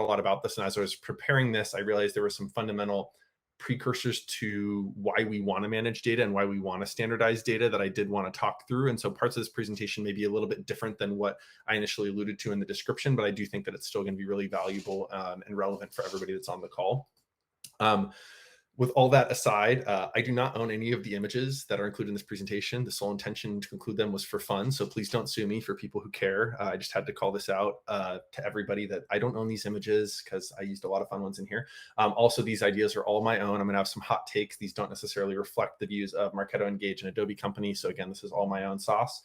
a lot about this. And as I was preparing this, I realized there were some fundamental precursors to why we want to manage data and why we want to standardize data that I did want to talk through. And so parts of this presentation may be a little bit different than what I initially alluded to in the description, but I do think that it's still going to be really valuable and relevant for everybody that's on the call. With all that aside, I do not own any of the images that are included in this presentation. The sole intention to include them was for fun, so please don't sue me for people who care. I just had to call this out to everybody that I don't own these images because I used a lot of fun ones in here. Also, these ideas are all my own. I'm going to have some hot takes. These don't necessarily reflect the views of Marketo, Engage, and Adobe Company. So again, this is all my own sauce.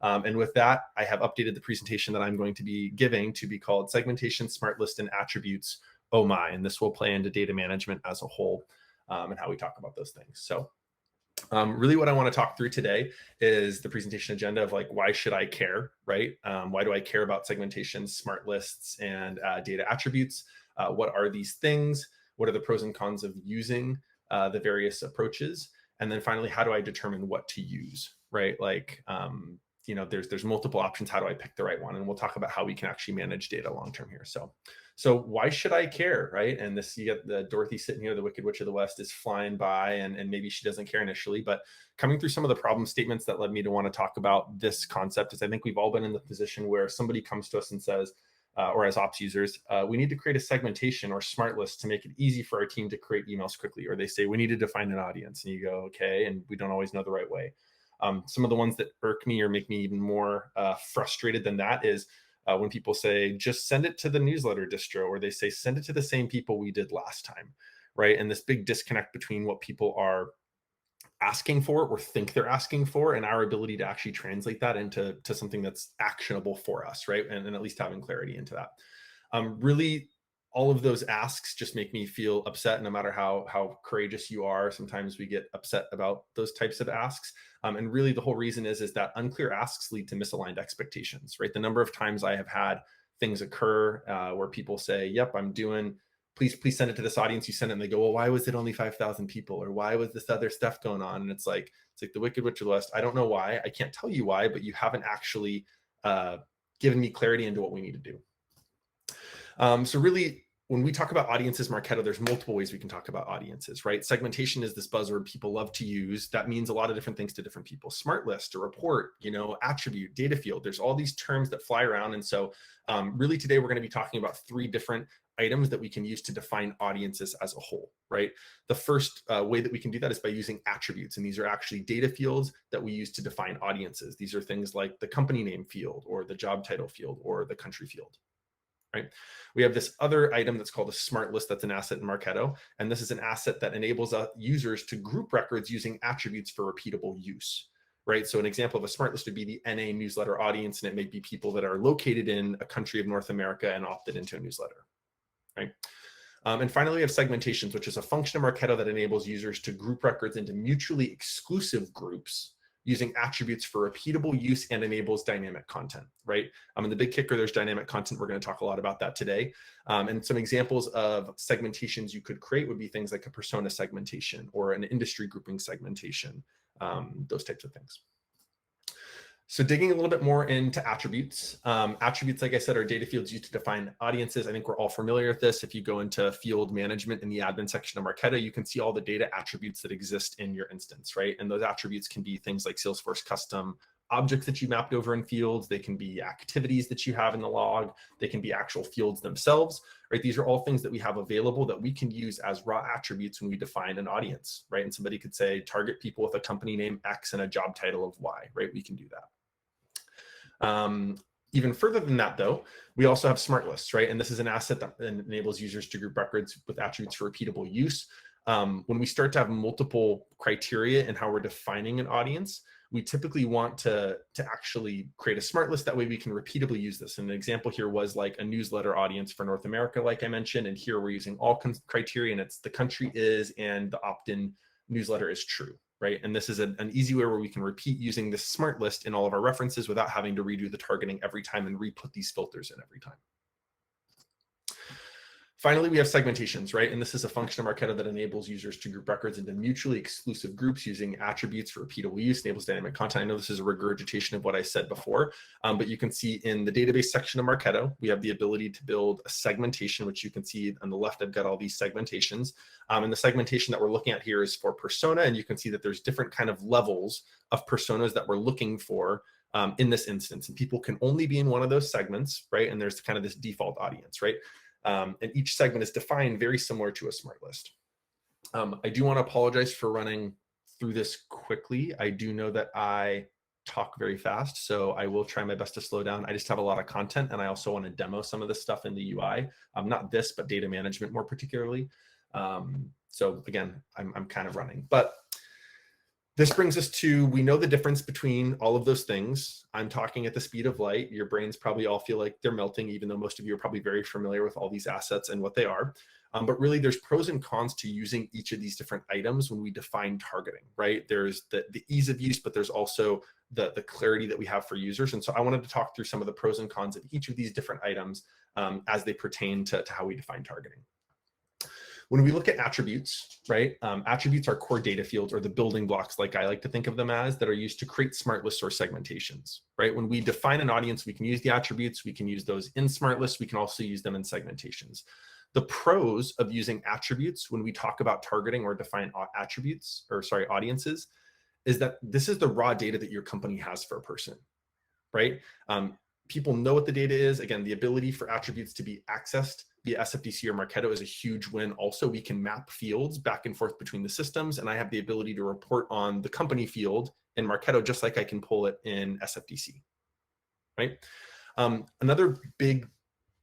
And with that, I have updated the presentation that I'm going to be giving to be called Segmentation, Smart List, and Attributes. Oh my, and this will play into data management as a whole. And how we talk about those things. So really what I want to talk through today is the presentation agenda of like, why should I care, right? Why do I care about segmentation, smart lists, and data attributes? What are these things? What are the pros and cons of using the various approaches? And then finally, how do I determine what to use, right? Like, there's multiple options. How do I pick the right one? And we'll talk about how we can actually manage data long-term here. So why should I care, right? And this, you get the Dorothy sitting here, the Wicked Witch of the West is flying by, and maybe she doesn't care initially, but coming through some of the problem statements that led me to want to talk about this concept is I think we've all been in the position where somebody comes to us and says, or as ops users, we need to create a segmentation or smart list to make it easy for our team to create emails quickly. Or they say, we need to define an audience. And you go, okay, and we don't always know the right way. Some of the ones that irk me or make me even more frustrated than that is when people say, just send it to the newsletter distro, or they say, send it to the same people we did last time, right? And this big disconnect between what people are asking for or think they're asking for and our ability to actually translate that into something that's actionable for us, right? And at least having clarity into that. Really, all of those asks just make me feel upset. No matter how courageous you are, sometimes we get upset about those types of asks. And really the whole reason is that unclear asks lead to misaligned expectations, right? The number of times I have had things occur where people say, yep, I'm doing, please send it to this audience. You send it and they go, well, why was it only 5,000 people? Or why was this other stuff going on? And it's like the Wicked Witch of the West. I don't know why. I can't tell you why, but you haven't actually given me clarity into what we need to do. So really, when we talk about audiences, Marketo, there's multiple ways we can talk about audiences, right? Segmentation is this buzzword people love to use. That means a lot of different things to different people. Smart list, a report, attribute, data field. There's all these terms that fly around. And so really today, we're going to be talking about 3 different items that we can use to define audiences as a whole, right? The first way that we can do that is by using attributes. And these are actually data fields that we use to define audiences. These are things like the company name field or the job title field or the country field. Right? We have this other item that's called a smart list. That's an asset in Marketo. And this is an asset that enables users to group records using attributes for repeatable use, right? So an example of a smart list would be the NA newsletter audience, and it may be people that are located in a country of North America and opted into a newsletter, right? And finally, we have segmentations, which is a function of Marketo that enables users to group records into mutually exclusive groups using attributes for repeatable use and enables dynamic content, right? And the big kicker, there's dynamic content. We're going to talk a lot about that today. And some examples of segmentations you could create would be things like a persona segmentation or an industry grouping segmentation, those types of things. So digging a little bit more into attributes. Attributes, like I said, are data fields used to define audiences. I think we're all familiar with this. If you go into field management in the admin section of Marketo, you can see all the data attributes that exist in your instance, right? And those attributes can be things like Salesforce custom objects that you mapped over in fields. They can be activities that you have in the log. They can be actual fields themselves, right? These are all things that we have available that we can use as raw attributes when we define an audience, right? And somebody could say, target people with a company name X and a job title of Y, right? We can do that. Even further than that, though, we also have smart lists, right? And this is an asset that enables users to group records with attributes for repeatable use. When we start to have multiple criteria in how we're defining an audience, we typically want to actually create a smart list. That way we can repeatably use this. And an example here was like a newsletter audience for North America, like I mentioned. And here we're using all criteria, and it's the country is and the opt-in newsletter is true, right? And this is an easy way where we can repeat using this smart list in all of our references without having to redo the targeting every time and re-put these filters in every time. Finally, we have segmentations, right? And this is a function of Marketo that enables users to group records into mutually exclusive groups using attributes for repeatable use, enables dynamic content. I know this is a regurgitation of what I said before, but you can see in the database section of Marketo, we have the ability to build a segmentation, which you can see on the left, I've got all these segmentations. And the segmentation that we're looking at here is for persona, and you can see that there's different kind of levels of personas that we're looking for in this instance. And people can only be in one of those segments, right? And there's kind of this default audience, right? And each segment is defined very similar to a smart list. I do want to apologize for running through this quickly. I do know that I talk very fast, so I will try my best to slow down. I just have a lot of content, and I also want to demo some of this stuff in the UI. Not this, but data management more particularly. So again, I'm kind of running, but this brings us to, we know the difference between all of those things. I'm talking at the speed of light. Your brains probably all feel like they're melting, even though most of you are probably very familiar with all these assets and what they are. But really, there's pros and cons to using each of these different items when we define targeting, right? There's the ease of use, but there's also the clarity that we have for users. And so I wanted to talk through some of the pros and cons of each of these different items as they pertain to how we define targeting. When we look at attributes, right? Attributes are core data fields, or the building blocks, like I like to think of them as, that are used to create smart lists or segmentations, right? When we define an audience, we can use the attributes, we can use those in smart lists, we can also use them in segmentations. The pros of using attributes when we talk about targeting or define audiences, is that this is the raw data that your company has for a person, right? People know what the data is. Again, the ability for attributes to be accessed via SFDC or Marketo is a huge win. Also, we can map fields back and forth between the systems, and I have the ability to report on the company field in Marketo just like I can pull it in SFDC, right? Another big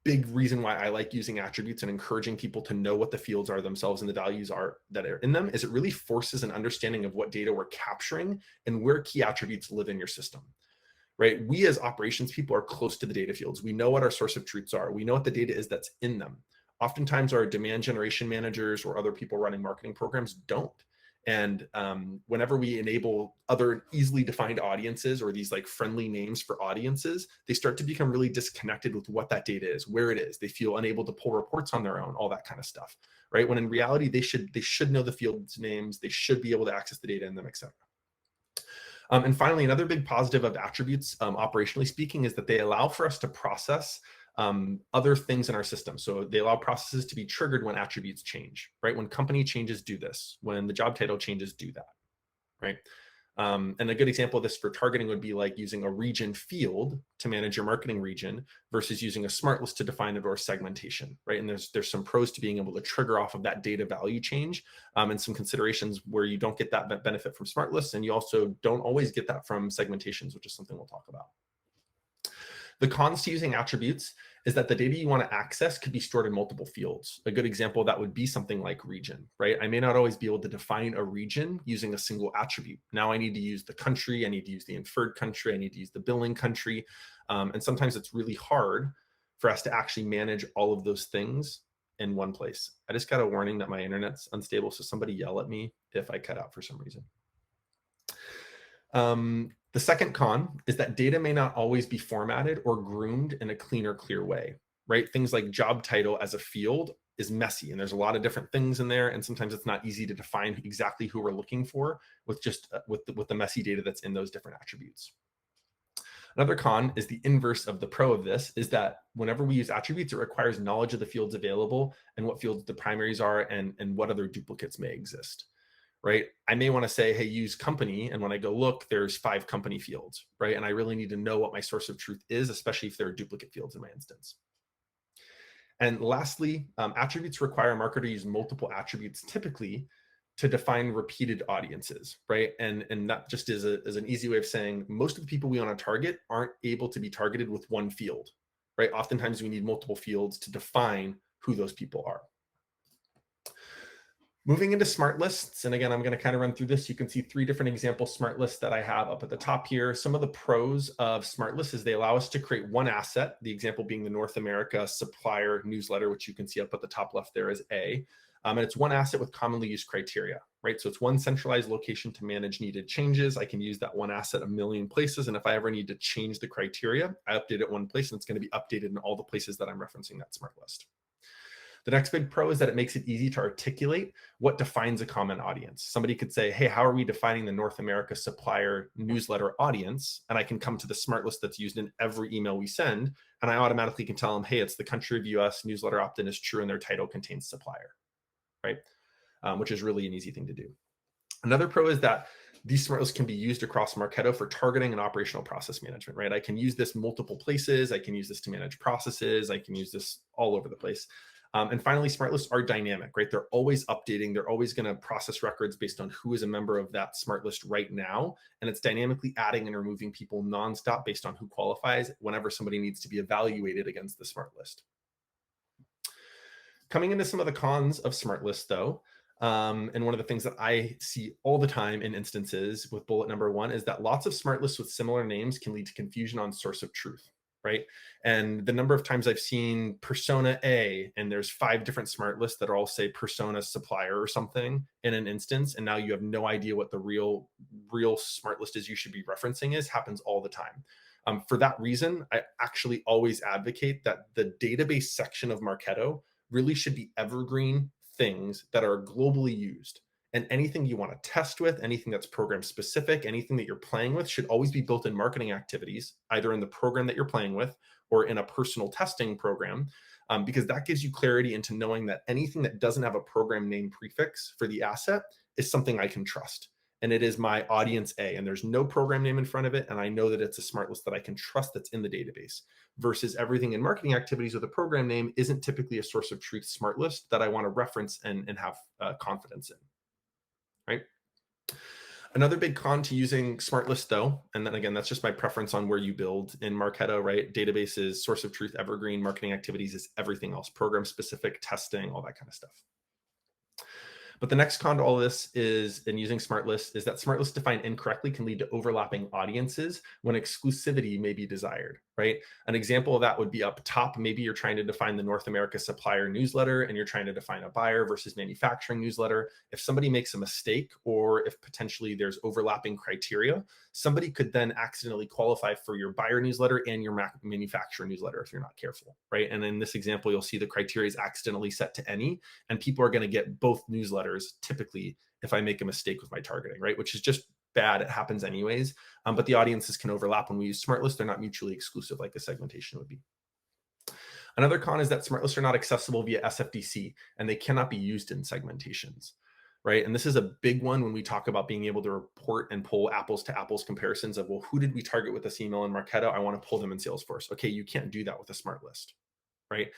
reason why I like using attributes and encouraging people to know what the fields are themselves and the values are that are in them is it really forces an understanding of what data we're capturing and where key attributes live in your system. Right? We as operations people are close to the data fields. We know what our source of truths are. We know what the data is that's in them. Oftentimes our demand generation managers or other people running marketing programs don't. And whenever we enable other easily defined audiences or these like friendly names for audiences, they start to become really disconnected with what that data is, where it is. They feel unable to pull reports on their own, all that kind of stuff, right? When in reality, they should know the field's names. They should be able to access the data in them, et cetera. And finally, another big positive of attributes, operationally speaking, is that they allow for us to process other things in our system. So they allow processes to be triggered when attributes change, right? When company changes, do this. When the job title changes, do that, right? And a good example of this for targeting would be like using a region field to manage your marketing region versus using a smart list to define it or segmentation, right? And there's some pros to being able to trigger off of that data value change and some considerations where you don't get that benefit from smart lists, and you also don't always get that from segmentations, which is something we'll talk about. The cons to using attributes is that the data you want to access could be stored in multiple fields. A good example of that would be something like region, right? I may not always be able to define a region using a single attribute. Now I need to use the country, I need to use the inferred country, I need to use the billing country. And sometimes it's really hard for us to actually manage all of those things in one place. I just got a warning that my internet's unstable, so somebody yell at me if I cut out for some reason. The second con is that data may not always be formatted or groomed in a clean or clear way, right? Things like job title as a field is messy, and there's a lot of different things in there, and sometimes it's not easy to define exactly who we're looking for with just with the messy data that's in those different attributes. Another con is the inverse of the pro of this, is that whenever we use attributes, it requires knowledge of the fields available and what fields the primaries are and what other duplicates may exist. Right? I may want to say, hey, use company. And when I go look, there's 5 company fields, right? And I really need to know what my source of truth is, especially if there are duplicate fields in my instance. And lastly, attributes require a marketer to use multiple attributes typically to define repeated audiences, right? And that just is an easy way of saying most of the people we want to target aren't able to be targeted with one field, right? Oftentimes we need multiple fields to define who those people are. Moving into smart lists, and again, I'm going to kind of run through this. You can see 3 different example smart lists that I have up at the top here. Some of the pros of smart lists is they allow us to create one asset, the example being the North America supplier newsletter, which you can see up at the top left there is A. And it's one asset with commonly used criteria, right? So it's one centralized location to manage needed changes. I can use that one asset a million places. And if I ever need to change the criteria, I update it one place and it's going to be updated in all the places that I'm referencing that smart list. The next big pro is that it makes it easy to articulate what defines a common audience. Somebody could say, hey, how are we defining the North America supplier newsletter audience? And I can come to the smart list that's used in every email we send. And I automatically can tell them, hey, it's the country of US, newsletter opt-in is true, and their title contains supplier, right? Which is really an easy thing to do. Another pro is that these smart lists can be used across Marketo for targeting and operational process management, right? I can use this multiple places. I can use this to manage processes. I can use this all over the place. And finally, smart lists are dynamic, right? They're always updating. They're always going to process records based on who is a member of that smart list right now. And it's dynamically adding and removing people nonstop based on who qualifies whenever somebody needs to be evaluated against the smart list. Coming into some of the cons of smart lists, though, and one of the things that I see all the time in instances with bullet number 1 is that lots of smart lists with similar names can lead to confusion on source of truth, right? And the number of times I've seen persona A and there's 5 different smart lists that all say persona supplier or something in an instance, and now you have no idea what the real smart list is you should be referencing is, happens all the time. For that reason, I actually always advocate that the database section of Marketo really should be evergreen things that are globally used. And anything you want to test with, anything that's program specific, anything that you're playing with should always be built in marketing activities, either in the program that you're playing with or in a personal testing program, because that gives you clarity into knowing that anything that doesn't have a program name prefix for the asset is something I can trust. And it is my audience A, and there's no program name in front of it. And I know that it's a smart list that I can trust that's in the database, versus everything in marketing activities with a program name isn't typically a source of truth smart list that I want to reference and have confidence in, right? Another big con to using smart list, though, and then again, that's just my preference on where you build in Marketo, right? Databases, source of truth, evergreen, marketing activities is everything else, program specific, testing, all that kind of stuff. But the next con to all of this is, in using smart lists, is that smart lists defined incorrectly can lead to overlapping audiences when exclusivity may be desired, right? An example of that would be up top. Maybe you're trying to define the North America supplier newsletter and you're trying to define a buyer versus manufacturing newsletter. If somebody makes a mistake, or if potentially there's overlapping criteria, somebody could then accidentally qualify for your buyer newsletter and your manufacturer newsletter if you're not careful, right? And in this example, you'll see the criteria is accidentally set to any, and people are going to get both newsletters typically if I make a mistake with my targeting, right? Which is just bad. It happens anyways. But the audiences can overlap when we use smart lists. They're not mutually exclusive like a segmentation would be. Another con is that smart lists are not accessible via SFDC, and they cannot be used in segmentations, right? And this is a big one when we talk about being able to report and pull apples to apples comparisons of, well, who did we target with this email in Marketo? I want to pull them in Salesforce. Okay, you can't do that with a smart list, right?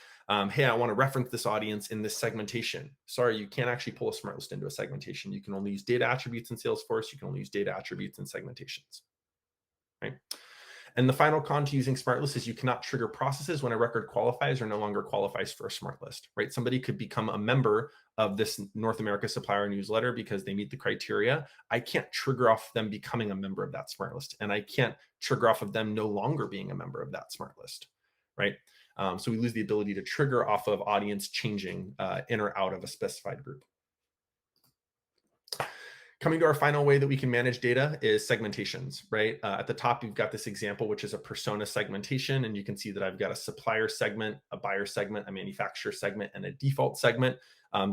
Hey, I want to reference this audience in this segmentation. Sorry, you can't actually pull a smart list into a segmentation. You can only use data attributes in Salesforce. You can only use data attributes in segmentations, right? And the final con to using smart lists is you cannot trigger processes when a record qualifies or no longer qualifies for a smart list, right? Somebody could become a member of this North America supplier newsletter because they meet the criteria. I can't trigger off them becoming a member of that smart list, and I can't trigger off of them no longer being a member of that smart list, right? So we lose the ability to trigger off of audience changing in or out of a specified group. Coming to our final way that we can manage data is segmentations, right? At the top, you've got this example, which is a persona segmentation. And you can see that I've got a supplier segment, a buyer segment, a manufacturer segment, and a default segment.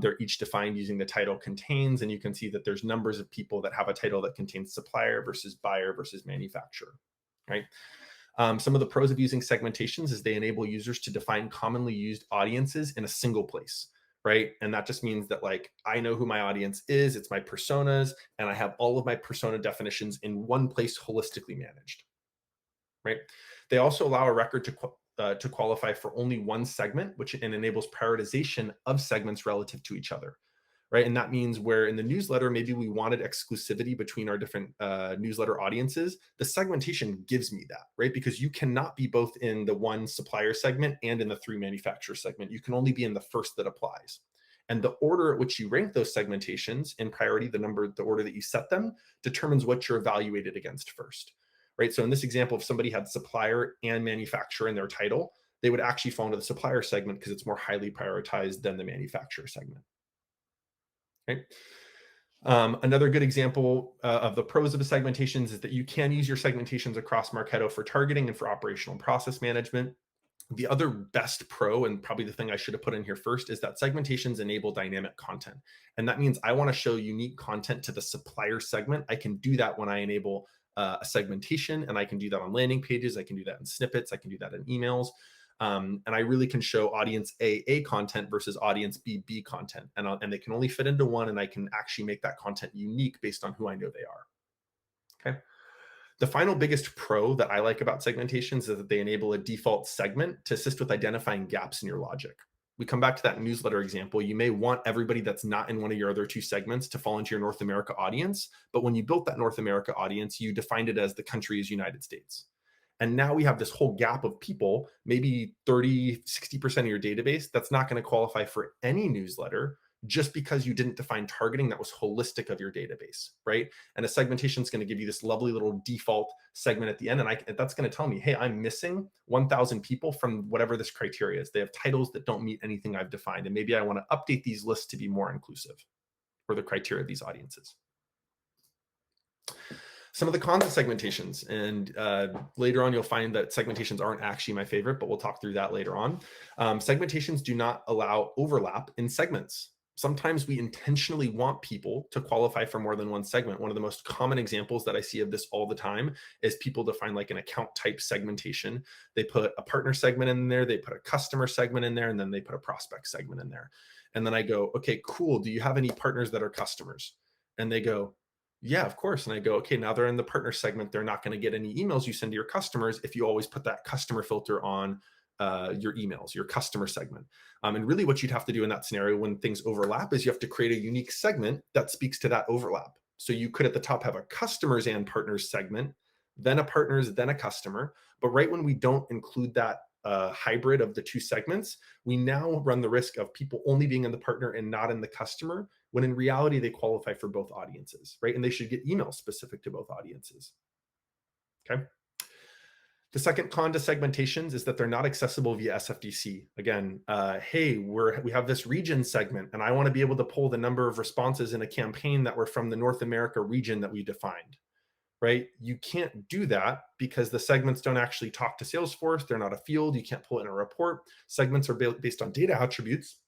They're each defined using the title contains. And you can see that there's numbers of people that have a title that contains supplier versus buyer versus manufacturer, right? Some of the pros of using segmentations is they enable users to define commonly used audiences in a single place, right? And that just means that, like, I know who my audience is, it's my personas, and I have all of my persona definitions in one place holistically managed, right? They also allow a record to qualify for only one segment, which enables prioritization of segments relative to each other, right? And that means where in the newsletter, maybe we wanted exclusivity between our different newsletter audiences, the segmentation gives me that, right? Because you cannot be both in the one supplier segment and in the 3 manufacturer segment. You can only be in the first that applies. And the order at which you rank those segmentations in priority, the order that you set them, determines what you're evaluated against first, right? So in this example, if somebody had supplier and manufacturer in their title, they would actually fall into the supplier segment because it's more highly prioritized than the manufacturer segment. Okay. Another good example of the pros of the segmentations is that you can use your segmentations across Marketo for targeting and for operational process management. The other best pro, and probably the thing I should have put in here first, is that segmentations enable dynamic content. And that means I want to show unique content to the supplier segment. I can do that when I enable a segmentation, and I can do that on landing pages. I can do that in snippets. I can do that in emails. And I really can show audience A content versus audience B content. And they can only fit into one, and I can actually make that content unique based on who I know they are. Okay. The final biggest pro that I like about segmentations is that they enable a default segment to assist with identifying gaps in your logic. We come back to that newsletter example. You may want everybody that's not in one of your other two segments to fall into your North America audience. But when you built that North America audience, you defined it as the country is United States. And now we have this whole gap of people, maybe 30, 60% of your database that's not going to qualify for any newsletter just because you didn't define targeting that was holistic of your database, right? And a segmentation is going to give you this lovely little default segment at the end. And that's going to tell me, hey, I'm missing 1,000 people from whatever this criteria is. They have titles that don't meet anything I've defined. And maybe I want to update these lists to be more inclusive for the criteria of these audiences. Some of the cons of segmentations, and later on you'll find that segmentations aren't actually my favorite, but we'll talk through that later on. Segmentations do not allow overlap in segments. Sometimes we intentionally want people to qualify for more than one segment. One of the most common examples that I see of this all the time is people define like an account type segmentation. They put a partner segment in there, they put a customer segment in there, and then they put a prospect segment in there. And then I go, okay, cool. Do you have any partners that are customers? And they go, yeah, of course. And I go, okay, now they're in the partner segment. They're not going to get any emails you send to your customers if you always put that customer filter on your emails, your customer segment. And really what you'd have to do in that scenario when things overlap is you have to create a unique segment that speaks to that overlap. So you could at the top have a customers and partners segment, then a partners, then a customer. But right when we don't include that hybrid of the two segments, we now run the risk of people only being in the partner and not in the customer, when in reality, they qualify for both audiences, right? And they should get emails specific to both audiences. Okay. The second con to segmentations is that they're not accessible via SFDC. Again, hey, we have this region segment, and I want to be able to pull the number of responses in a campaign that were from the North America region that we defined, right? You can't do that because the segments don't actually talk to Salesforce. They're not a field. You can't pull it in a report. Segments are based on data attributes.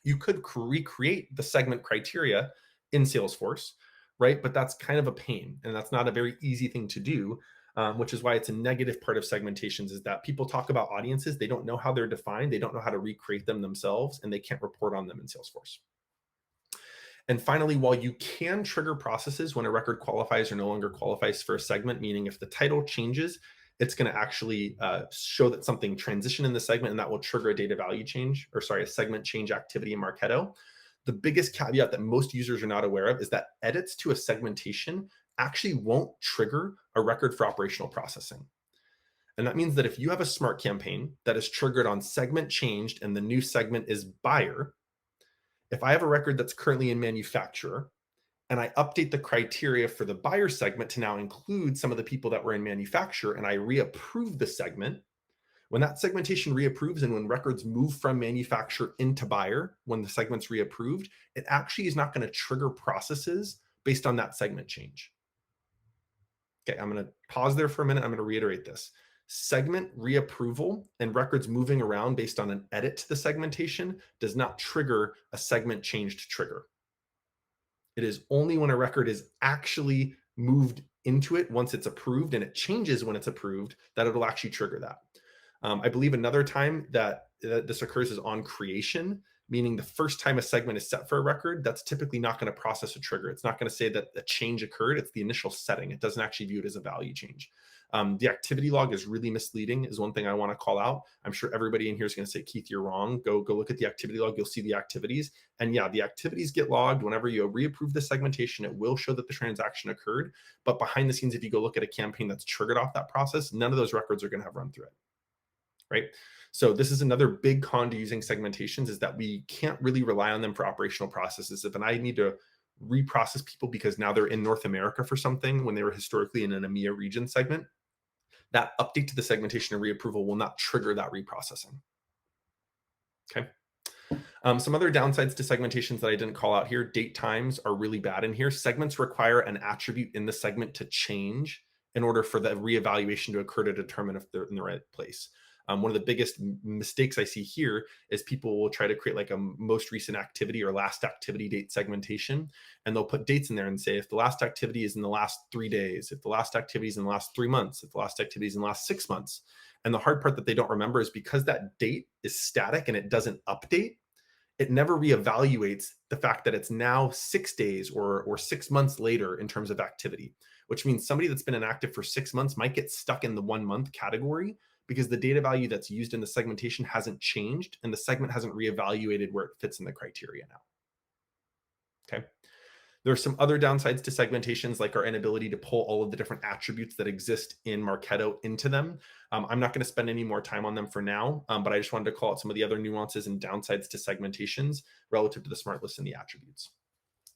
You could recreate the segment criteria in Salesforce, right? But that's kind of a pain, and that's not a very easy thing to do. Which is why it's a negative part of segmentations, is that people talk about audiences. They don't know how they're defined. They don't know how to recreate them themselves, and they can't report on them in Salesforce. And finally, while you can trigger processes when a record qualifies or no longer qualifies for a segment, meaning if the title changes, it's going to actually show that something transitioned in the segment, and that will trigger a data value change, or sorry, a segment change activity in Marketo. The biggest caveat that most users are not aware of is that edits to a segmentation actually won't trigger a record for operational processing. And that means that if you have a smart campaign that is triggered on segment changed and the new segment is buyer, if I have a record that's currently in manufacturer and I update the criteria for the buyer segment to now include some of the people that were in manufacturer, and I reapprove the segment, when that segmentation reapproves and when records move from manufacturer into buyer, when the segment's reapproved, it actually is not going to trigger processes based on that segment change. Okay, I'm going to pause there for a minute. I'm going to reiterate this. Segment reapproval and records moving around based on an edit to the segmentation does not trigger a segment changed trigger. It is only when a record is actually moved into it once it's approved, and it changes when it's approved, that it'll actually trigger that. I believe another time that this occurs is on creation, meaning the first time a segment is set for a record, that's typically not going to process a trigger. It's not going to say that a change occurred. It's the initial setting. It doesn't actually view it as a value change. The activity log is really misleading, is one thing I want to call out. I'm sure everybody in here is going to say, Keith, you're wrong. Go look at the activity log. You'll see the activities. And yeah, the activities get logged. Whenever you reapprove the segmentation, it will show that the transaction occurred. But behind the scenes, if you go look at a campaign that's triggered off that process, none of those records are going to have run through it. Right? So this is another big con to using segmentations, is that we can't really rely on them for operational processes. If I need to reprocess people because now they're in North America for something when they were historically in an EMEA region segment, that update to the segmentation and reapproval will not trigger that reprocessing. Okay. Some other downsides to segmentations that I didn't call out here: date times are really bad in here. Segments require an attribute in the segment to change in order for the reevaluation to occur to determine if they're in the right place. One of the biggest mistakes I see here is people will try to create like a most recent activity or last activity date segmentation, and they'll put dates in there and say, if the last activity is in the last 3 days, if the last activity is in the last 3 months, if the last activity is in the last 6 months. And the hard part that they don't remember is because that date is static and it doesn't update, it never reevaluates the fact that it's now 6 days or 6 months later in terms of activity, which means somebody that's been inactive for 6 months might get stuck in the 1 month category because the data value that's used in the segmentation hasn't changed and the segment hasn't reevaluated where it fits in the criteria now. Okay. There are some other downsides to segmentations, like our inability to pull all of the different attributes that exist in Marketo into them. I'm not going to spend any more time on them for now, but I just wanted to call out some of the other nuances and downsides to segmentations relative to the smart list and the attributes.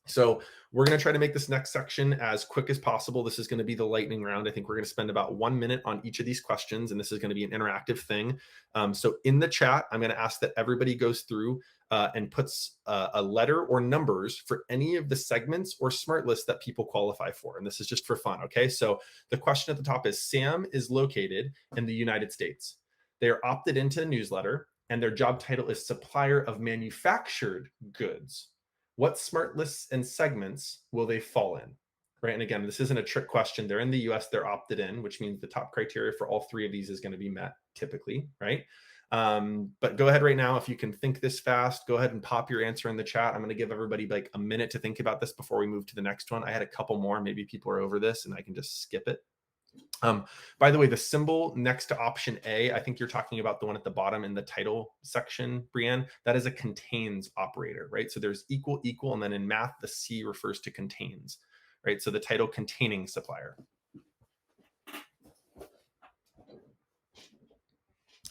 So we're going to try to make this next section as quick as possible. This is going to be the lightning round. I think we're going to spend about 1 minute on each of these questions, and this is going to be an interactive thing. So in the chat, I'm going to ask that everybody goes through and puts a letter or numbers for any of the segments or smart lists that people qualify for. And this is just for fun, okay? So the question at the top is, Sam is located in the United States. They are opted into the newsletter, and their job title is supplier of manufactured goods. What smart lists and segments will they fall in? Right. And again, this isn't a trick question. They're in the US, they're opted in, which means the top criteria for all 3 of these is going to be met typically. Right. But go ahead right now. If you can think this fast, go ahead and pop your answer in the chat. I'm going to give everybody like a minute to think about this before we move to the next one. I had a couple more. Maybe people are over this and I can just skip it. By the way, the symbol next to option A, I think you're talking about the one at the bottom in the title section, Brianne. That is a contains operator, right? So there's equal, equal, and then in math, the C refers to contains, right? So the title containing supplier.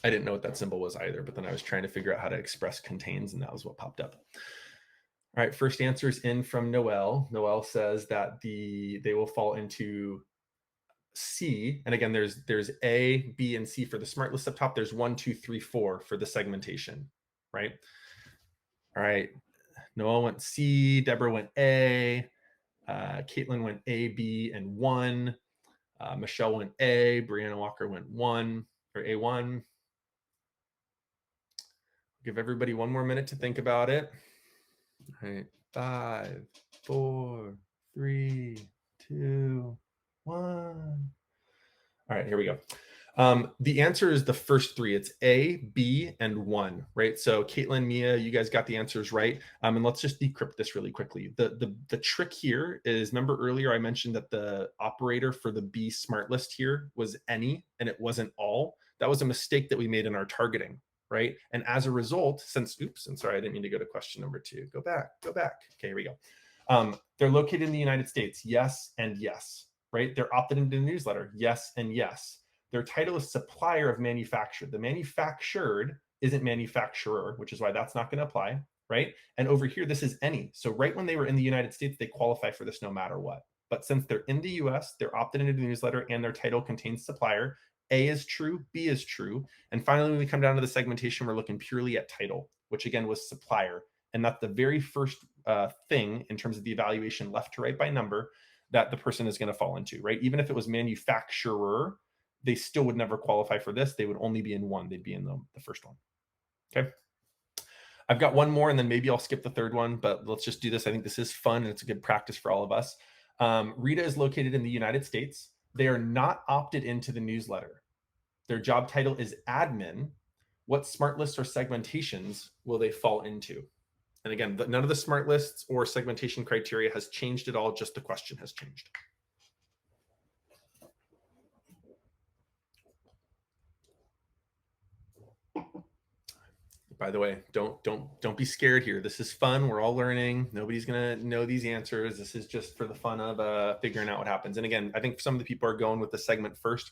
I didn't know what that symbol was either, but then I was trying to figure out how to express contains, and that was what popped up. All right, first answer is in from Noel. Noel says that they will fall into C, and again, there's A, B, and C for the smart list up top. There's 1, 2, 3, 4 for the segmentation, right? All right, Noel went C, Deborah went A, Caitlin went A, B, and 1. Michelle went A, Brianna Walker went 1 or A1. Give everybody 1 more minute to think about it. All right, 5, 4, 3, 2, 1. All right, here we go. The answer is the first 3. It's A, B, and 1, right? So Caitlin, Mia, you guys got the answers right. And let's just decrypt this really quickly. The trick here is, remember earlier I mentioned that the operator for the B smart list here was any, and it wasn't all. That was a mistake that we made in our targeting, right? And as a result, since, oops, I'm sorry, I didn't mean to go to question number 2. Go back. Okay, here we go. They're located in the United States. Yes and yes, right? They're opted into the newsletter. Yes and yes. Their title is supplier of manufactured. The manufactured isn't manufacturer, which is why that's not going to apply, right? And over here, this is any. So right when they were in the United States, they qualify for this no matter what. But since they're in the US, they're opted into the newsletter and their title contains supplier. A is true, B is true. And finally, when we come down to the segmentation, we're looking purely at title, which again was supplier. And that's the very first thing in terms of the evaluation left to right by number that the person is going to fall into, right? Even if it was manufacturer, they still would never qualify for this. They would only be in 1. They'd be in the first one. Okay. I've got 1 more and then maybe I'll skip the 3rd one, but let's just do this. I think this is fun and it's a good practice for all of us. Rita is located in the United States. They are not opted into the newsletter. Their job title is admin. What smart lists or segmentations will they fall into? And again, none of the smart lists or segmentation criteria has changed at all. Just the question has changed. By the way, don't be scared here. This is fun. We're all learning. Nobody's gonna know these answers. This is just for the fun of figuring out what happens. And again, I think some of the people are going with the segment first.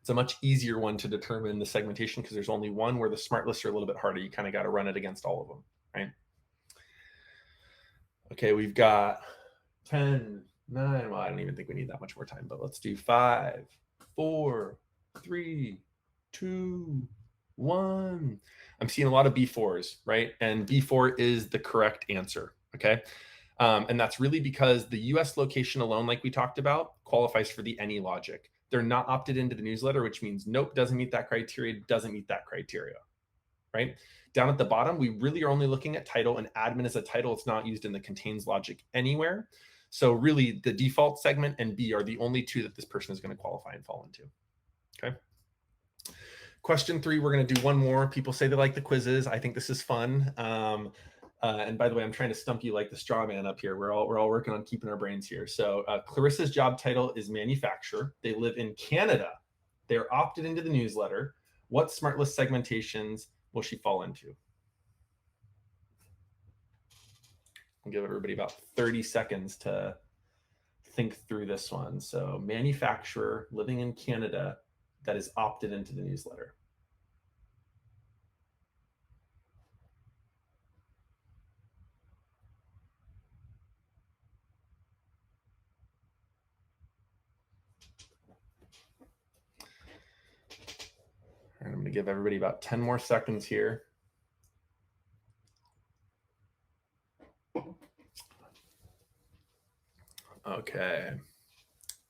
It's a much easier one to determine the segmentation because there's only one, where the smart lists are a little bit harder. You kind of got to run it against all of them, right? Okay, we've got 10, 9. Well, I don't even think we need that much more time, but let's do 5, 4, 3, 2, 1. I'm seeing a lot of B4s, right? And B4 is the correct answer, okay? And that's really because the US location alone, like we talked about, qualifies for the any logic. they're not opted into the newsletter, which means nope, doesn't meet that criteria, doesn't meet that criteria, right? Down at the bottom, we really are only looking at title, and admin is a title. It's not used in the contains logic anywhere. So really the default segment and B are the only two that this person is going to qualify and fall into. Okay. Question 3, we're going to do one more. People say they like the quizzes. I think this is fun. And by the way, I'm trying to stump you like the straw man up here. We're all working on keeping our brains here. So Clarissa's job title is manufacturer. They live in Canada. They're opted into the newsletter. What smart list segmentations will she fall into? I'll give everybody about 30 seconds to think through this one. So manufacturer living in Canada that is opted into the newsletter. All right, I'm going to give everybody about 10 more seconds here. Okay.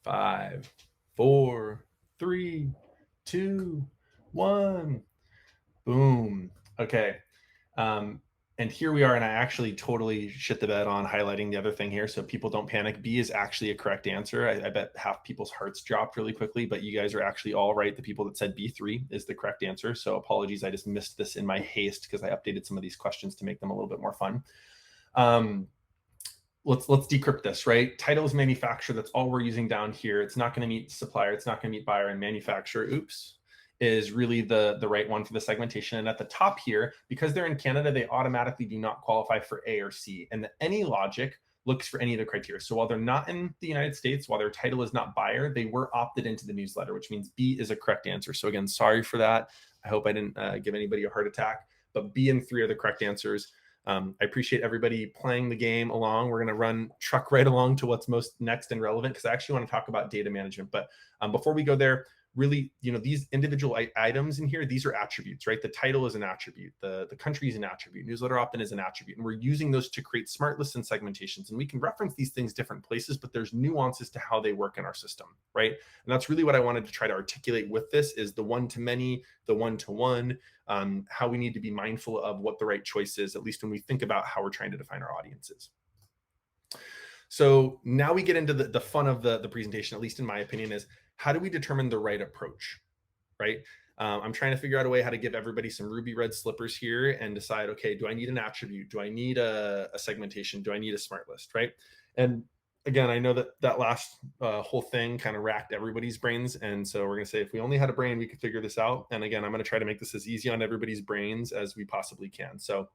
5, 4, 3, 2, 1. Boom. Okay. And here we are, and I actually totally shit the bed on highlighting the other thing here, so people don't panic. B is actually a correct answer. I bet half people's hearts dropped really quickly, but you guys are actually all right. The people that said B3 is the correct answer. So apologies, I just missed this in my haste because I updated some of these questions to make them a little bit more fun. Let's decrypt this, right? Title is manufacturer. That's all we're using down here. It's not going to meet supplier. It's not going to meet buyer, and manufacturer, oops, is really the right one for the segmentation. And at the top here, because they're in Canada, they automatically do not qualify for A or C. And the any logic looks for any of the criteria. So while they're not in the United States, while their title is not buyer, they were opted into the newsletter, which means B is a correct answer. So again, sorry for that. I hope I didn't give anybody a heart attack, but B and 3 are the correct answers. I appreciate everybody playing the game along. We're going to run truck right along to what's most next and relevant, because I actually want to talk about data management. But before we go there, really, these individual items in here, these are attributes, right? The title is an attribute. The country is an attribute. Newsletter opt-in is an attribute. And we're using those to create smart lists and segmentations. And we can reference these things different places, but there's nuances to how they work in our system, right? And that's really what I wanted to try to articulate with this, is the one-to-many, the one-to-one, how we need to be mindful of what the right choice is, at least when we think about how we're trying to define our audiences. So now we get into the fun of the presentation, at least in my opinion, is how do we determine the right approach, right? I'm trying to figure out a way how to give everybody some ruby red slippers here and decide, okay, do I need an attribute? Do I need a segmentation? Do I need a smart list, right? And again, I know that last whole thing kind of racked everybody's brains. And so we're going to say, if we only had a brain, we could figure this out. And again, I'm going to try to make this as easy on everybody's brains as we possibly can. So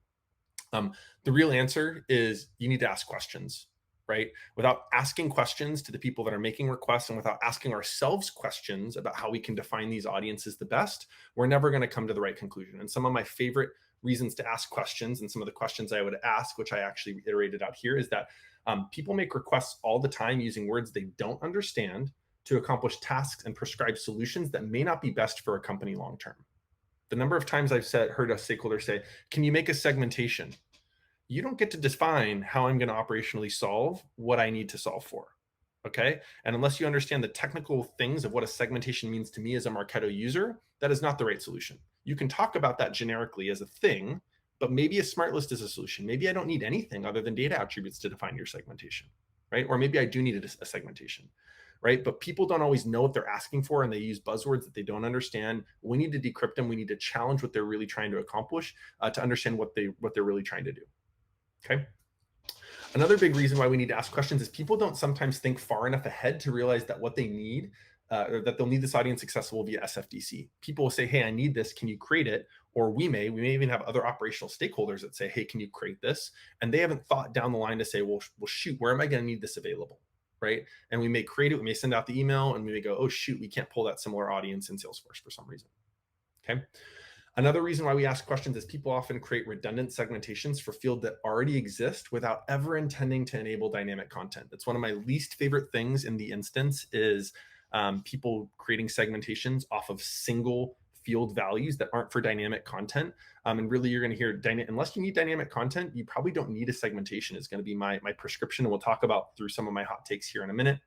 the real answer is you need to ask questions, right? Without asking questions to the people that are making requests, and without asking ourselves questions about how we can define these audiences the best, we're never going to come to the right conclusion. And some of my favorite reasons to ask questions, and some of the questions I would ask, which I actually iterated out here, is that people make requests all the time using words they don't understand to accomplish tasks and prescribe solutions that may not be best for a company long term. The number of times I've heard a stakeholder say, can you make a segmentation? You don't get to define how I'm going to operationally solve what I need to solve for. Okay. And unless you understand the technical things of what a segmentation means to me as a Marketo user, that is not the right solution. You can talk about that generically as a thing, but maybe a smart list is a solution. Maybe I don't need anything other than data attributes to define your segmentation, right? Or maybe I do need a segmentation, right? But people don't always know what they're asking for, and they use buzzwords that they don't understand. We need to decrypt them. We need to challenge what they're really trying to accomplish to understand what they're really trying to do. Okay. Another big reason why we need to ask questions is people don't sometimes think far enough ahead to realize that what they need, or that they'll need this audience accessible via SFDC. People will say, hey, I need this. Can you create it? Or we may even have other operational stakeholders that say, hey, can you create this? And they haven't thought down the line to say, well shoot, where am I going to need this available? Right. And we may create it. We may send out the email, and we may go, oh, shoot, we can't pull that similar audience in Salesforce for some reason. Okay. Another reason why we ask questions is people often create redundant segmentations for fields that already exist without ever intending to enable dynamic content. That's one of my least favorite things in the instance, is people creating segmentations off of single field values that aren't for dynamic content. And really, you're going to hear, unless you need dynamic content, you probably don't need a segmentation, is going to be my prescription. And we'll talk about through some of my hot takes here in a minute.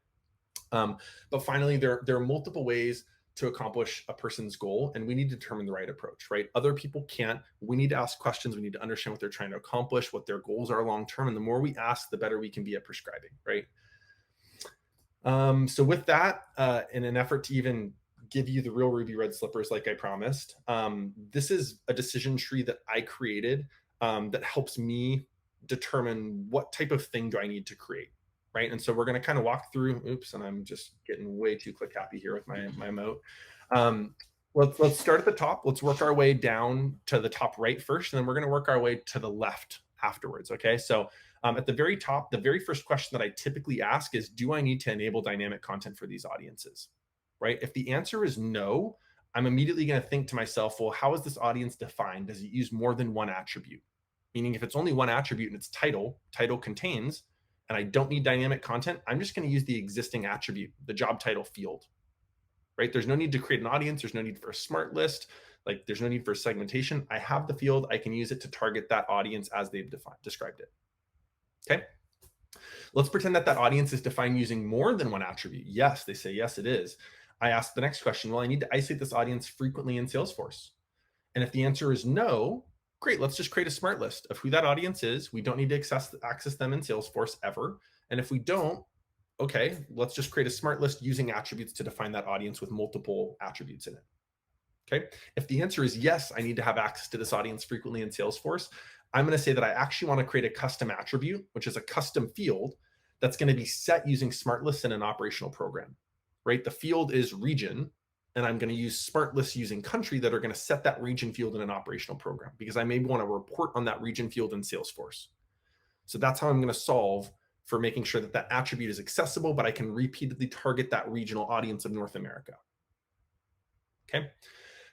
But finally, there are multiple ways to accomplish a person's goal, and we need to determine the right approach, right? Other people can't. We need to ask questions. We need to understand what they're trying to accomplish, what their goals are long term. And the more we ask, the better we can be at prescribing, right? So with that, in an effort to even give you the real ruby red slippers like I promised, this is a decision tree that I created that helps me determine what type of thing do I need to create, right? And so we're going to kind of walk through. Oops, and I'm just getting way too click happy here with my emote. Let's start at the top. Let's work our way down to the top right first, and then we're going to work our way to the left afterwards. Okay, so at the very top, the very first question that I typically ask is, do I need to enable dynamic content for these audiences? Right? If the answer is no, I'm immediately going to think to myself, well, how is this audience defined? Does it use more than one attribute? Meaning if it's only one attribute and it's title contains, and I don't need dynamic content, I'm just going to use the existing attribute, the job title field, right? There's no need to create an audience. There's no need for a smart list. Like there's no need for segmentation. I have the field. I can use it to target that audience as they've described it. Okay. Let's pretend that audience is defined using more than one attribute. Yes, they say, yes, it is. I ask the next question, well, I need to isolate this audience frequently in Salesforce. And if the answer is no, great, let's just create a smart list of who that audience is. We don't need to access them in Salesforce ever. And if we don't, okay, let's just create a smart list using attributes to define that audience with multiple attributes in it. Okay. If the answer is yes, I need to have access to this audience frequently in Salesforce, I'm going to say that I actually want to create a custom attribute, which is a custom field that's going to be set using smart lists in an operational program, right? The field is region, and I'm going to use smart lists using country that are going to set that region field in an operational program because I may want to report on that region field in Salesforce. So that's how I'm going to solve for making sure that that attribute is accessible, but I can repeatedly target that regional audience of North America. Okay.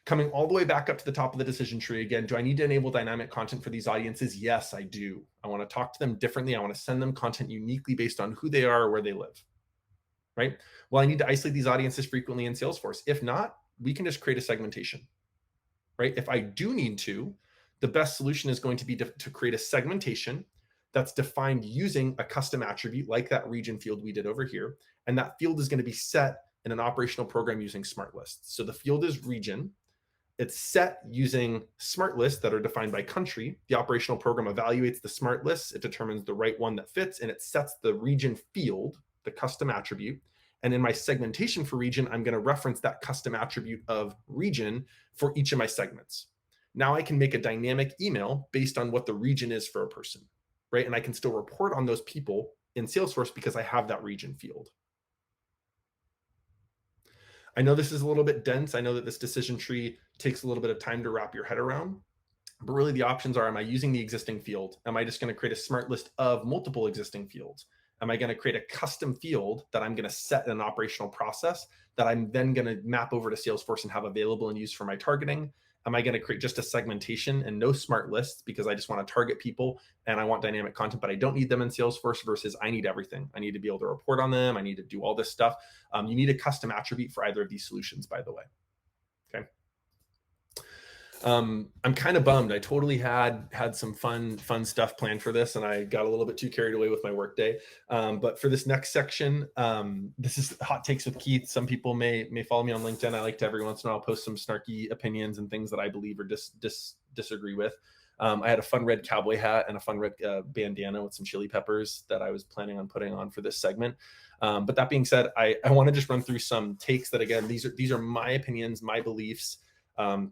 Coming all the way back up to the top of the decision tree again, do I need to enable dynamic content for these audiences? Yes, I do. I want to talk to them differently. I want to send them content uniquely based on who they are or where they live, right? Well, I need to isolate these audiences frequently in Salesforce. If not, we can just create a segmentation, right? If I do need to, the best solution is going to be to create a segmentation that's defined using a custom attribute like that region field we did over here. And that field is going to be set in an operational program using smart lists. So the field is region. It's set using smart lists that are defined by country. The operational program evaluates the smart lists. It determines the right one that fits, and it sets the region field, the custom attribute. And in my segmentation for region, I'm going to reference that custom attribute of region for each of my segments. Now I can make a dynamic email based on what the region is for a person, right? And I can still report on those people in Salesforce because I have that region field. I know this is a little bit dense. I know that this decision tree takes a little bit of time to wrap your head around, but really the options are, am I using the existing field? Am I just going to create a smart list of multiple existing fields? Am I going to create a custom field that I'm going to set in an operational process that I'm then going to map over to Salesforce and have available and use for my targeting? Am I going to create just a segmentation and no smart lists because I just want to target people and I want dynamic content, but I don't need them in Salesforce versus I need everything. I need to be able to report on them. I need to do all this stuff. You need a custom attribute for either of these solutions, by the way. Okay. I'm kind of bummed. I totally had some fun stuff planned for this, and I got a little bit too carried away with my workday. But for this next section, this is Hot Takes with Keith. Some people may follow me on LinkedIn. I like to every once in a while post some snarky opinions and things that I believe or disagree with. I had a fun red cowboy hat and a fun red bandana with some chili peppers that I was planning on putting on for this segment. But that being said, I want to just run through some takes that, again, these are my opinions, my beliefs,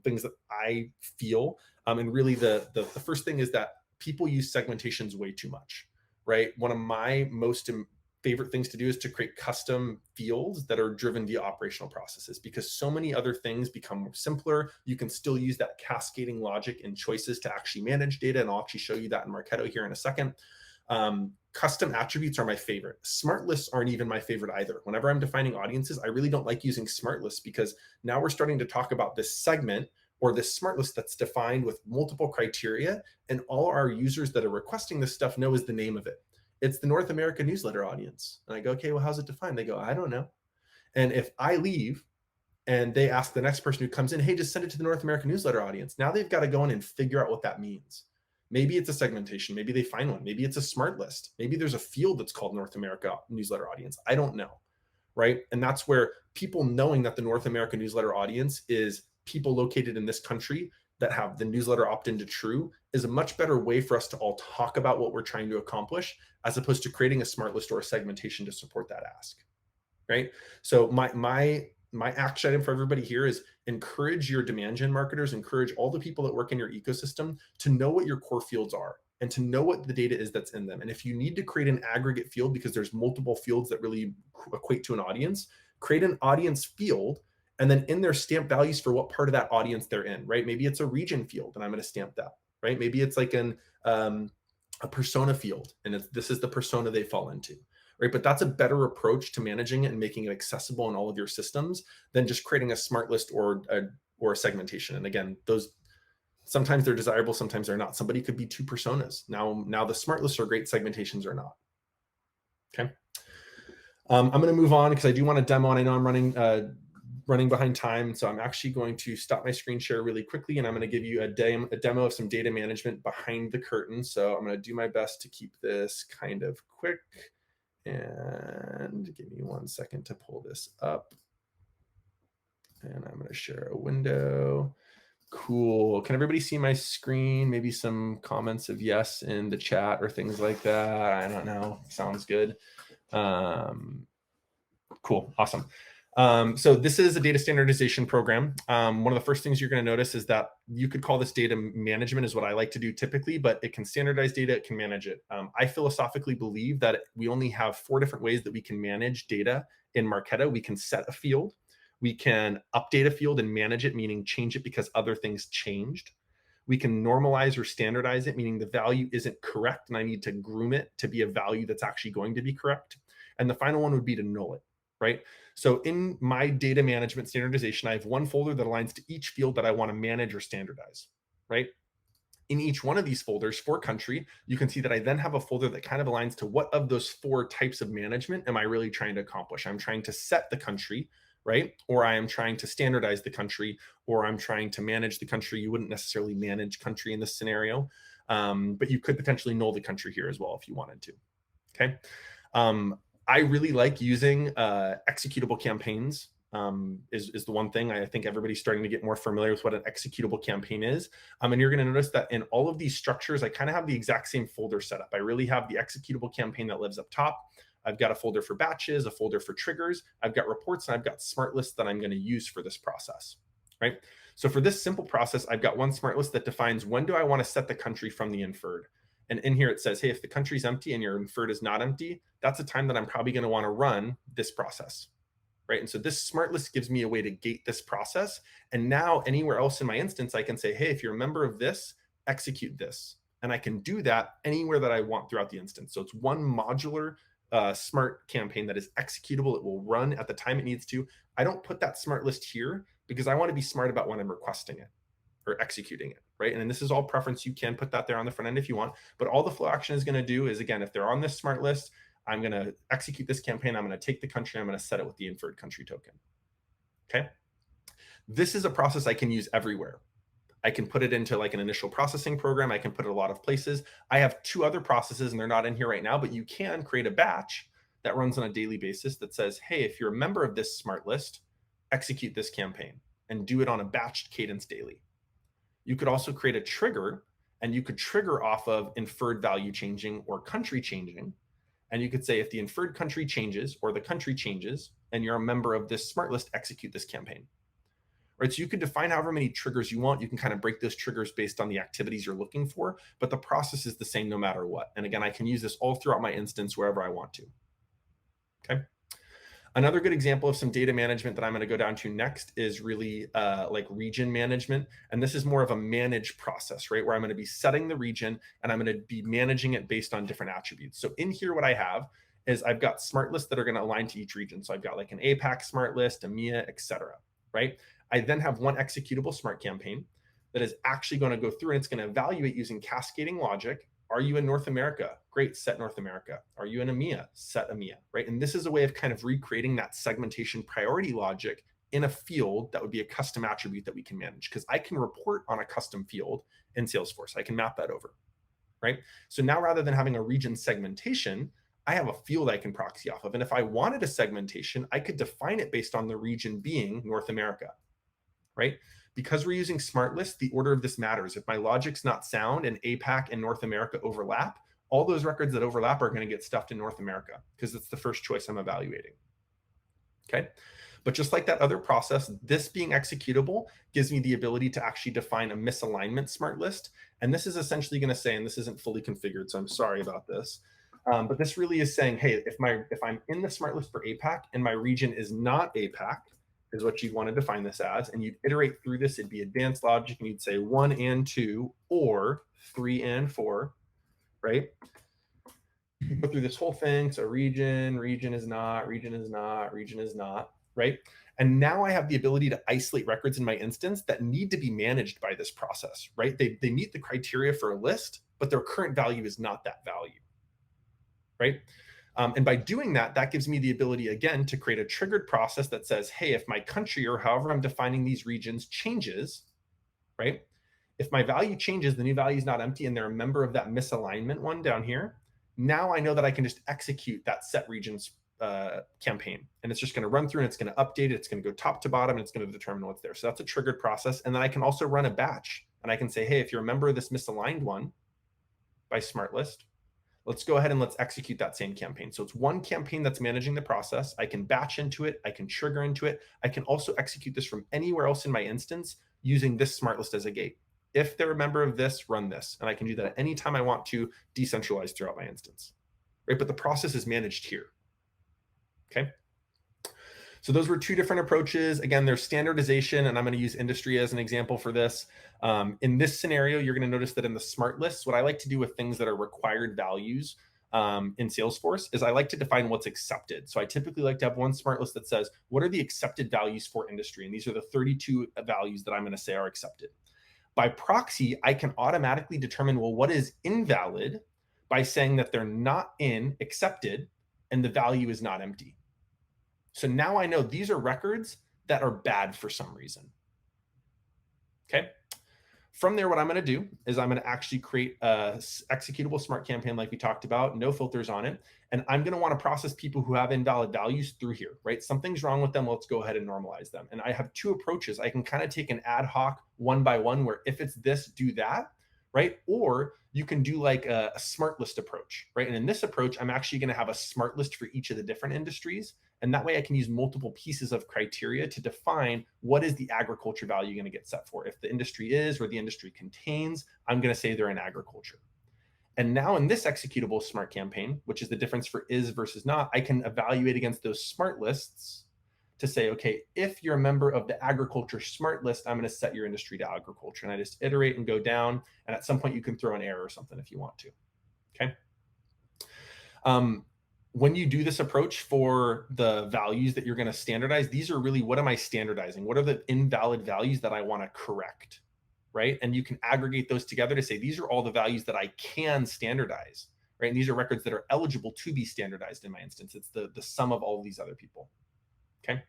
things that I feel. And really the first thing is that people use segmentations way too much, right? One of my most favorite things to do is to create custom fields that are driven via operational processes, because so many other things become simpler. You can still use that cascading logic and choices to actually manage data. And I'll actually show you that in Marketo here in a second. Custom attributes are my favorite. Smart lists aren't even my favorite either. Whenever I'm defining audiences, I really don't like using smart lists because now we're starting to talk about this segment or this smart list that's defined with multiple criteria, and all our users that are requesting this stuff know is the name of it. It's the North America newsletter audience. And I go, okay, well, how's it defined? They go, I don't know. And if I leave and they ask the next person who comes in, hey, just send it to the North America newsletter audience. Now they've got to go in and figure out what that means. Maybe it's a segmentation. Maybe they find one. Maybe it's a smart list. Maybe there's a field that's called North America newsletter audience. I don't know, right? And that's where people knowing that the North America newsletter audience is people located in this country that have the newsletter opt-in to true is a much better way for us to all talk about what we're trying to accomplish, as opposed to creating a smart list or a segmentation to support that ask, right? So my action item for everybody here is encourage your demand gen marketers, encourage all the people that work in your ecosystem to know what your core fields are and to know what the data is that's in them. And if you need to create an aggregate field because there's multiple fields that really equate to an audience, create an audience field and then in there stamp values for what part of that audience they're in, right? Maybe it's a region field and I'm going to stamp that, right? Maybe it's like a persona field and this is the persona they fall into, right? But that's a better approach to managing it and making it accessible in all of your systems than just creating a smart list or a segmentation. And again, those sometimes they're desirable, sometimes they're not. Somebody could be two personas. Now the smart lists are great, segmentations are not. Okay. I'm going to move on because I do want to demo, and I know I'm running behind time. So I'm actually going to stop my screen share really quickly, and I'm going to give you a demo of some data management behind the curtain. So I'm going to do my best to keep this kind of quick. And give me 1 second to pull this up. And I'm going to share a window. Cool. Can everybody see my screen? Maybe some comments of yes in the chat or things like that. I don't know. Sounds good. Cool. Awesome. So this is a data standardization program. One of the first things you're going to notice is that you could call this data management is what I like to do typically, but it can standardize data, it can manage it. I philosophically believe that we only have 4 different ways that we can manage data in Marketo. We can set a field, we can update a field and manage it, meaning change it because other things changed. We can normalize or standardize it, meaning the value isn't correct and I need to groom it to be a value that's actually going to be correct. And the final one would be to null it, right? So in my data management standardization, I have one folder that aligns to each field that I want to manage or standardize, right? In each one of these folders for country, you can see that I then have a folder that kind of aligns to what of those 4 types of management am I really trying to accomplish. I'm trying to set the country, right? Or I am trying to standardize the country, or I'm trying to manage the country. You wouldn't necessarily manage country in this scenario, but you could potentially null the country here as well if you wanted to, okay? I really like using executable campaigns is the one thing. I think everybody's starting to get more familiar with what an executable campaign is. And you're going to notice that in all of these structures, I kind of have the exact same folder set up. I really have the executable campaign that lives up top. I've got a folder for batches, a folder for triggers. I've got reports, and I've got smart lists that I'm going to use for this process, right? So for this simple process, I've got one smart list that defines when do I want to set the country from the inferred. And in here it says, hey, if the country's empty and your inferred is not empty, that's a time that I'm probably going to want to run this process, right? And so this smart list gives me a way to gate this process. And now anywhere else in my instance, I can say, hey, if you're a member of this, execute this. And I can do that anywhere that I want throughout the instance. So it's one modular smart campaign that is executable. It will run at the time it needs to. I don't put that smart list here because I want to be smart about when I'm requesting it or executing it, right? And this is all preference. You can put that there on the front end if you want, but all the flow action is going to do is, again, if they're on this smart list, I'm going to execute this campaign. I'm going to take the country. I'm going to set it with the inferred country token. Okay. This is a process I can use everywhere. I can put it into like an initial processing program. I can put it a lot of places. I have 2 other processes and they're not in here right now, but you can create a batch that runs on a daily basis that says, hey, if you're a member of this smart list, execute this campaign and do it on a batched cadence daily. You could also create a trigger, and you could trigger off of inferred value changing or country changing. And you could say, if the inferred country changes or the country changes and you're a member of this smart list, execute this campaign. Right? So you can define however many triggers you want. You can kind of break those triggers based on the activities you're looking for, but the process is the same no matter what. And again, I can use this all throughout my instance wherever I want to. Okay. Another good example of some data management that I'm going to go down to next is really like region management. And this is more of a managed process, right? Where I'm going to be setting the region and I'm going to be managing it based on different attributes. So in here, what I have is I've got smart lists that are going to align to each region. So I've got like an APAC smart list, EMEA, etc. Right? I then have one executable smart campaign that is actually going to go through and it's going to evaluate using cascading logic. Are you in North America? Great, set North America. Are you in EMEA? Set EMEA, right? And this is a way of kind of recreating that segmentation priority logic in a field that would be a custom attribute that we can manage, because I can report on a custom field in Salesforce. I can map that over, right? So now rather than having a region segmentation, I have a field I can proxy off of. And if I wanted a segmentation, I could define it based on the region being North America, right? Because we're using smart lists, the order of this matters. If my logic's not sound and APAC and North America overlap, all those records that overlap are going to get stuffed in North America because it's the first choice I'm evaluating. Okay. But just like that other process, this being executable gives me the ability to actually define a misalignment smart list. And this is essentially going to say, and this isn't fully configured, so I'm sorry about this. But this really is saying, hey, if I'm in the smart list for APAC and my region is not APAC, is what you'd want to define this as, and you'd iterate through this. It'd be advanced logic, and you'd say 1 and 2 or 3 and 4, right? Go through this whole thing. So region is not, region is not, region is not, right? And now I have the ability to isolate records in my instance that need to be managed by this process, right? They meet the criteria for a list, but their current value is not that value, right? And by doing that, that gives me the ability, again, to create a triggered process that says, hey, if my country or however I'm defining these regions changes, right? If my value changes, the new value is not empty and they're a member of that misalignment one down here, now I know that I can just execute that set regions campaign. And it's just going to run through and it's going to update it. It's going to go top to bottom and it's going to determine what's there. So that's a triggered process. And then I can also run a batch and I can say, hey, if you're a member of this misaligned one by smart list, let's go ahead and let's execute that same campaign. So it's one campaign that's managing the process. I can batch into it. I can trigger into it. I can also execute this from anywhere else in my instance using this smart list as a gate. If they're a member of this, run this. And I can do that at any time I want to, decentralized throughout my instance, right? But the process is managed here, okay? So those were two different approaches. Again, there's standardization, and I'm going to use industry as an example for this. In this scenario, you're going to notice that in the smart lists, what I like to do with things that are required values in Salesforce is I like to define what's accepted. So I typically like to have one smart list that says, what are the accepted values for industry? And these are the 32 values that I'm going to say are accepted. By proxy, I can automatically determine, well, what is invalid by saying that they're not in accepted and the value is not empty. So now I know these are records that are bad for some reason. Okay. From there, what I'm going to do is I'm going to actually create a executable smart campaign like we talked about, no filters on it. And I'm going to want to process people who have invalid values through here, right? Something's wrong with them. Let's go ahead and normalize them. And I have two approaches. I can kind of take an ad hoc one by one where if it's this, do that, right? Or you can do like a smart list approach, right? And in this approach, I'm actually going to have a smart list for each of the different industries. And that way I can use multiple pieces of criteria to define what is the agriculture value going to get set for. If the industry is or the industry contains, I'm going to say they're in agriculture. And now in this executable smart campaign, which is the difference for is versus not, I can evaluate against those smart lists to say, okay, if you're a member of the agriculture smart list, I'm going to set your industry to agriculture. And I just iterate and go down. And at some point you can throw an error or something if you want to. Okay. When you do this approach for the values that you're going to standardize, these are really, what am I standardizing? What are the invalid values that I want to correct, right? And you can aggregate those together to say, these are all the values that I can standardize, right? And these are records that are eligible to be standardized in my instance. It's the sum of all of these other people, okay?